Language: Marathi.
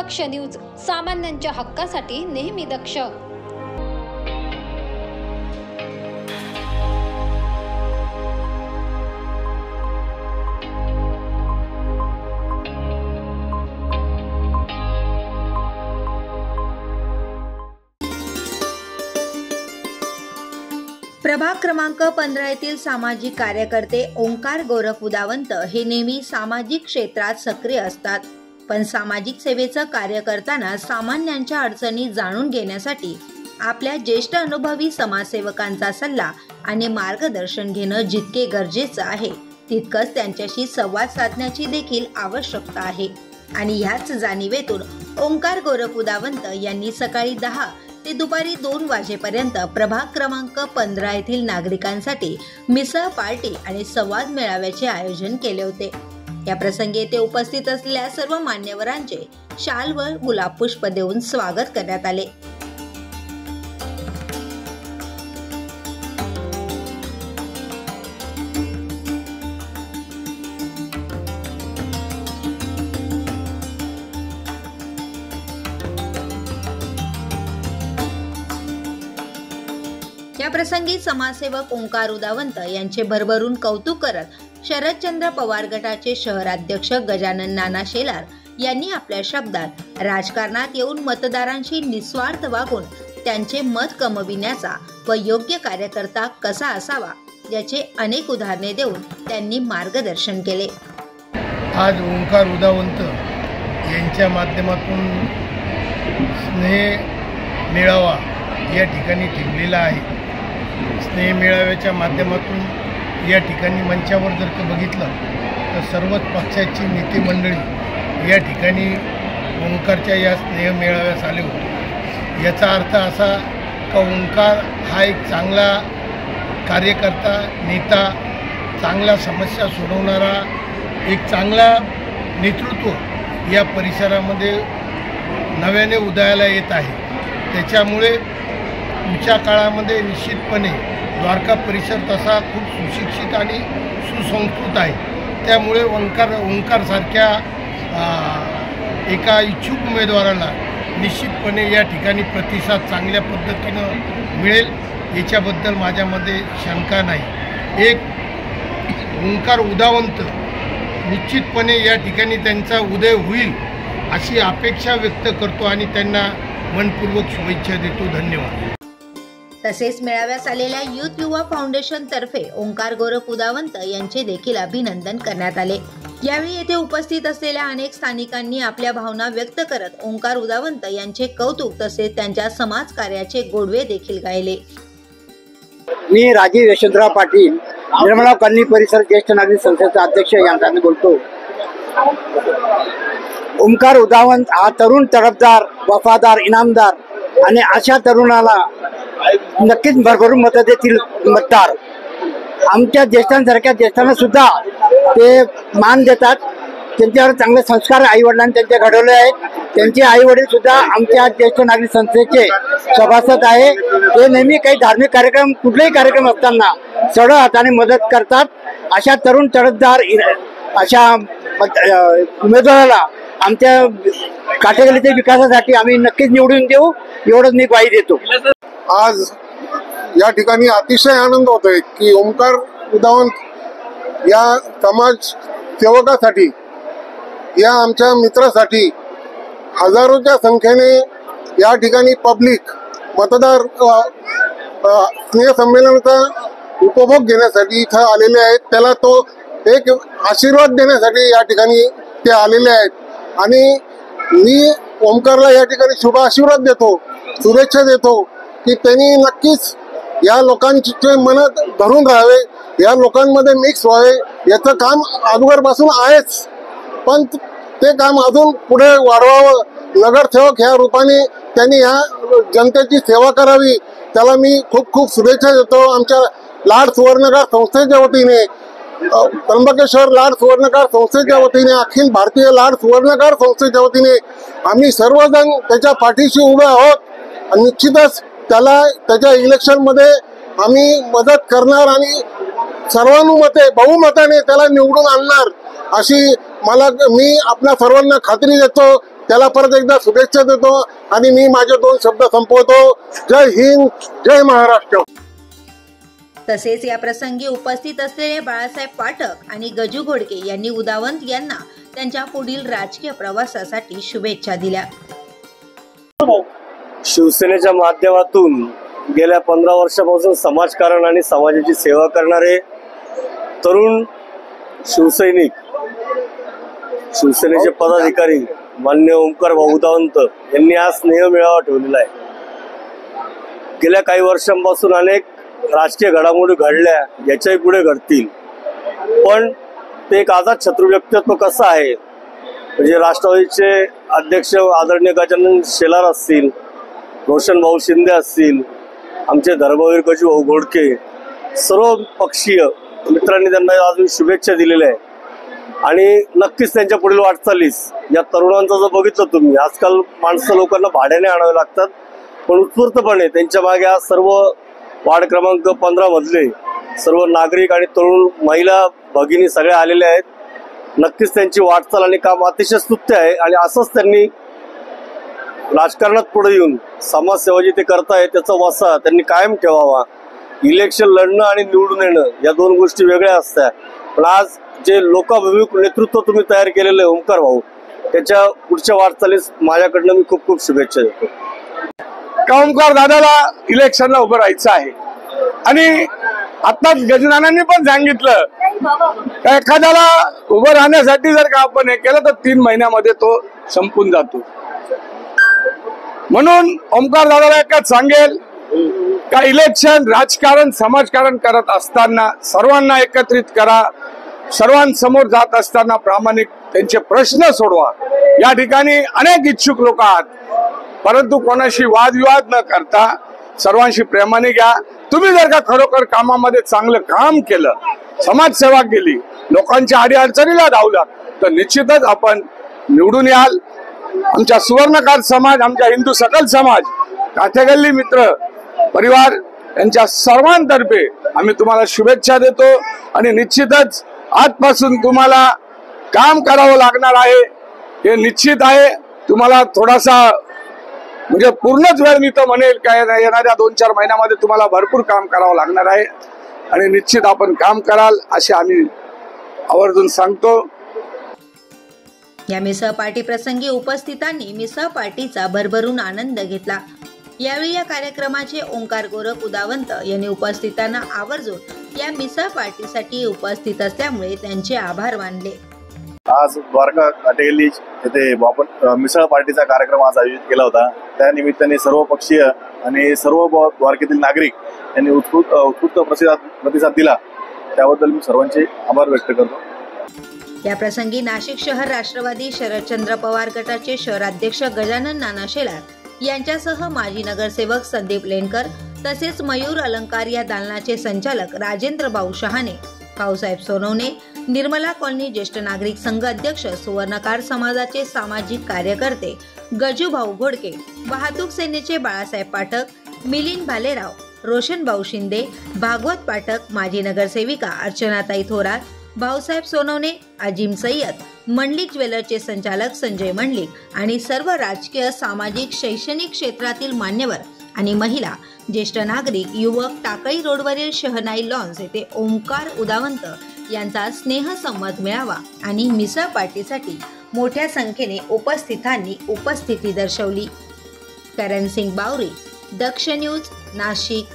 दक्ष न्यूज, सामान्यांच्या हक्कासाठी नेहमी दक्ष। प्रभाग क्रमांक 15 येथील सामाजिक कार्यकर्ते ओंकार गोरख उदावंत हे नेहमी सामाजिक क्षेत्रात सक्रिय असतात, पण सामाजिक सेवेचं कार्य करताना सामान्यांच्या अडचणी जाणून घेण्यासाठी आपल्या ज्येष्ठ अनुभवी समाजसेवकांचा सल्ला आणि मार्गदर्शन घेणं जितके गरजेचं आहे तितकंच त्यांच्याशी संवाद साधण्याची देखील आवश्यकता आहे। आणि ह्याच जाणीवेतून ओंकार गोरख उदावंत यांनी सकाळी 10 ते दुपारी 2 वाजेपर्यंत प्रभाग क्रमांक 15 येथील नागरिकांसाठी मिसळ पार्टी आणि संवाद मेळाव्याचे आयोजन केले होते। या प्रसंगी येथे उपस्थित असलेल्या सर्व मान्यवरांचे शाल व गुलाब पुष्प देऊन स्वागत करण्यात आले। या प्रसंगी समाजसेवक ओंकार उदावंत यांचे भरभरून कौतुक करत शरदचंद्र पवार गटाचे शहराध्यक्ष गजानन नाना शेलार यांनी आपल्या शब्दात राजकारणात येऊन मतदारांशी निस्वार्थ वागून त्यांचे मत कमविण्याचा व योग्य कार्यकर्ता कसा असावा याचे अनेक उदाहरणे देऊन त्यांनी मार्गदर्शन केले। आज ओंकार उदावंत यांच्या माध्यमातून स्नेह मेळावा या ठिकाणी ठेवलेला आहे। स्नेह मेळाव्याच्या माध्यमातून या ठिकाणी मंचावर जर का बघितलं तर सर्वच पक्षाची नेते मंडळी या ठिकाणी ओंकारच्या या स्नेह मेळाव्यास आले होते। याचा अर्थ असा का ओंकार हा एक चांगला कार्यकर्ता, नेता, चांगला समस्या सोडवणारा, एक चांगला नेतृत्व या परिसरामध्ये नव्याने उदयाला येत आहे। त्याच्यामुळे पुढच्या काळामध्ये निश्चितपणे द्वारका परिसर तसा खूप सुशिक्षित आणि सुसंस्कृत आहे। त्यामुळे ओंकारसारख्या एका इच्छुक उमेदवाराला निश्चितपणे या ठिकाणी प्रतिसाद चांगल्या पद्धतीनं मिळेल याच्याबद्दल माझ्यामध्ये शंका नाही। एक ओंकार उदावंत निश्चितपणे या ठिकाणी त्यांचा उदय होईल अशी अपेक्षा व्यक्त करतो आणि त्यांना मनपूर्वक शुभेच्छा देतो। धन्यवाद। तसेच मेळाव्यास आलेल्या युथ युवा फाउंडेशन तर्फे ओंकार गोरख उदावंत यांचे देखील अभिनंदन करण्यात आले। यावेळी येथे उपस्थित असलेल्या अनेक स्थानिकांनी आपल्या भावना व्यक्त करत ओंकार उदावंत यांचे कौतुक तसेच त्यांच्या समाज कार्याचे गोडवे देखील गायले। मी राजीव यशवंतराव पाटील, निर्मला कॉलनी परिसर ज्येष्ठ नागरिक संस्थेचा अध्यक्ष यांच्याकडे बोलतो। ओंकार उदावंत हा तरुण तडफदार, वफादार, इनामदार आणि अशा तरुणाला नक्कीच भरभरून मतं देतील मतदार। आमच्या ज्येष्ठांसारख्या ज्येष्ठांना सुद्धा ते मान देतात। त्यांच्यावर चांगले संस्कार आईवडिलांनी त्यांचे घडवले आहेत। त्यांचे आईवडील सुद्धा आमच्या ज्येष्ठ नागरिक संस्थेचे सभासद आहे। ते नेहमी काही धार्मिक कार्यक्रम, कुठलेही कार्यक्रम असताना सढळ हाताने मदत करतात। अशा तरुण तडफदार अशा उमेदवाराला आमच्या काटेगलीच्या विकासासाठी आम्ही नक्कीच निवडून देऊ, एवढंच मी ग्वाही देतो। आज या ठिकाणी अतिशय आनंद होतोय की ओंकार उदावंत या समाज सेवकासाठी, या आमच्या मित्रासाठी हजारोच्या संख्येने या ठिकाणी पब्लिक मतदार स्नेह संमेलनाचा उपभोग घेण्यासाठी इथं आलेले आहेत। त्याला तो एक आशीर्वाद देण्यासाठी या ठिकाणी ते आलेले आहेत आणि मी ओंकारला या ठिकाणी शुभ आशीर्वाद देतो, शुभेच्छा देतो की त्यांनी नक्कीच या लोकांचे मन धरून राहावे, या लोकांमध्ये मिक्स व्हावे। याचं काम अगोदरपासून आहेच, पण ते काम अजून पुढे वाढवावं। नगरसेवक ह्या रूपाने त्यांनी ह्या जनतेची सेवा करावी, त्याला मी खूप खूप शुभेच्छा देतो। आमच्या लाड सुवर्णकार संस्थेच्या वतीने, त्र्यंबकेश्वर लाड सुवर्णकार संस्थेच्या वतीने, अखिल भारतीय लाड सुवर्णकार संस्थेच्या वतीने आम्ही सर्वजण त्याच्या पाठीशी उभे आहोत आणि निश्चितच त्याला त्याच्या इलेक्शनमध्ये आम्ही मदत करणार आणि सर्वानुमते बहुमताने त्याला निवडून आणणार अशी मी आपल्या सर्वांना खात्री देतो। त्याला परत एकदा शुभेच्छा देतो आणि मी माझे 2 शब्द संपवतो. जय हिंद, जय महाराष्ट्र. तसेच या प्रसंगी उपस्थित असलेले बाळासाहेब पाठक आणि गजू घोडके यांनी उदावंत यांना त्यांच्या पुढील राजकीय प्रवासासाठी शुभेच्छा दिल्या. शिवसेनेच्या माध्यमातून गेल्या 15 वर्षापासून समाजकारण आणि समाजाची सेवा करणारे तरुण शिवसैनिक, शिवसेनेचे पदाधिकारी मान्य ओंकार भाऊ उदावंत यांनी आज स्नेह मेळावा ठेवलेला आहे. गेल्या काही वर्षांपासून अनेक राजकीय घडामोडी घडल्या, याच्याही पुढे घडतील, पण ते एक आझाद शत्रू व्यक्तित्व कसं आहे, म्हणजे राष्ट्रवादीचे अध्यक्ष आदरणीय गजानन शेलार असतील, रोशन भाऊ शिंदे असतील, आमचे धर्मवीर गजू भाऊ घोडके, सर्व पक्षीय मित्रांनी त्यांना अजून शुभेच्छा दिलेल्या आहे. आणि नक्कीच त्यांच्या पुढील वाटचालीस या तरुणांचा जर बघितलं तुम्ही, आजकाल माणसं लोकांना भाड्याने आणावे लागतात, पण उत्स्फूर्तपणे त्यांच्या मागे आज सर्व वार्ड क्रमांक 15 मधले सर्व नागरिक आणि तरुण महिला भगिनी सगळे आलेले आहेत. नक्कीच त्यांची वाटचाल आणि काम अतिशय स्तुत्य आहे आणि असंच त्यांनी राजकारणात पुढे येऊन समाजसेवा जी ते करतायत त्याचा वसा त्यांनी कायम ठेवावा. इलेक्शन लढणं आणि निवडून येणं या 2 गोष्टी वेगळ्या असतात, पण आज जे लोकाभिमुख नेतृत्व तुम्ही तयार केलेलं आहे ओंकार भाऊ, त्याच्या पुढच्या वाटचालीस माझ्याकडनं मी खूप खूप शुभेच्छा देतो. ओंकार दादाला इलेक्शनला उभं राहायचं आहे आणि आताच गजनानांनी पण सांगितलं एखाद्याला उभं राहण्यासाठी जर का आपण हे केलं तर 3 महिन्यामध्ये तो संपून जातो. म्हणून ओंकार दादाला एकच सांगेल का इलेक्शन, राजकारण, समाजकारण करत असताना सर्वांना एकत्रित करा, सर्वांसमोर जात असताना प्रामाणिक त्यांचे प्रश्न सोडवा. या ठिकाणी अनेक इच्छुक लोक आहात, परंतु कोणाशी वादविवाद न करता सर्वांशी प्रेमाने घ्या. तुम्ही जर का खरोखर कामामध्ये चांगलं काम केलं, समाजसेवा केली, लोकांच्या अडीअडचणीला धावलात, तर निश्चितच आपण निवडून याल. आमच्या सुवर्णकार समाज, आमच्या हिंदू सकल समाज, काठेगल्ली मित्र परिवार यांच्या सर्वांतर्फे आम्ही तुम्हाला शुभेच्छा देतो आणि निश्चितच आजपासून तुम्हाला काम करावं लागणार आहे, हे निश्चित आहे. तुम्हाला थोडासा म्हणजे पूर्णच वेळ मी तर म्हणेल काय येणाऱ्या 2-4 महिन्यामध्ये तुम्हाला भरपूर काम करावं लागणार आहे आणि निश्चित आपण काम कराल असे आम्ही आवर्जून सांगतो. या मिसळ पार्टी प्रसंगी उपस्थितांनी मिसळ पार्टीचा भरभरून आनंद घेतला. यावेळी या कार्यक्रमाचे ओंकार गोरख उदावंत यांनी उपस्थितांना आवर्जून या मिसळ पार्टीसाठी उपस्थित असल्यामुळे त्यांचे आभार मानले. आज द्वारका काटेगल्ली येथे आपण मिसळ पार्टीचा कार्यक्रम आज आयोजित केला होता. त्या निमित्ताने सर्व पक्षीय आणि सर्व द्वारकेतील नागरिक यांनी उत्स्फूर्त प्रतिसाद दिला, त्याबद्दल मी सर्वांचे आभार व्यक्त करतो. या प्रसंगी नाशिक शहर राष्ट्रवादी शरदचंद्र पवार गटाचे शहराध्यक्ष गजानन नाना शेलार यांच्यासह माजी नगरसेवक संदीप लेनकर तसेच मयूर अलंकार या दालनाचे संचालक राजेंद्र भाऊ शहाणे, भाऊसाहेब सोनवणे, निर्मला कॉलनी ज्येष्ठ नागरिक संघ अध्यक्ष, सुवर्णकार समाजाचे सामाजिक कार्यकर्ते गजू भाऊ घोडके, वाहतूक सेनेचे बाळासाहेब पाठक, मिलिंद भालेराव, रोशन भाऊ शिंदे, भागवत पाठक, माजी नगरसेविका अर्चनाताई थोरात, भाऊसाहेब सोनवणे, अजिम सय्यद, मंडलिक ज्वेलरचे संचालक संजय मंडलिक आणि सर्व राजकीय, सामाजिक, शैक्षणिक क्षेत्रातील मान्यवर आणि महिला, ज्येष्ठ नागरिक, युवक टाकळी रोडवरील शहनाई लॉन्स येथे ओंकार उदावंत यांचा स्नेहसंवाद मेळावा आणि मिसळ पार्टीसाठी मोठ्या संख्येने उपस्थितांनी उपस्थिती दर्शवली. करण सिंग बावरी, दक्ष न्यूज, नाशिक.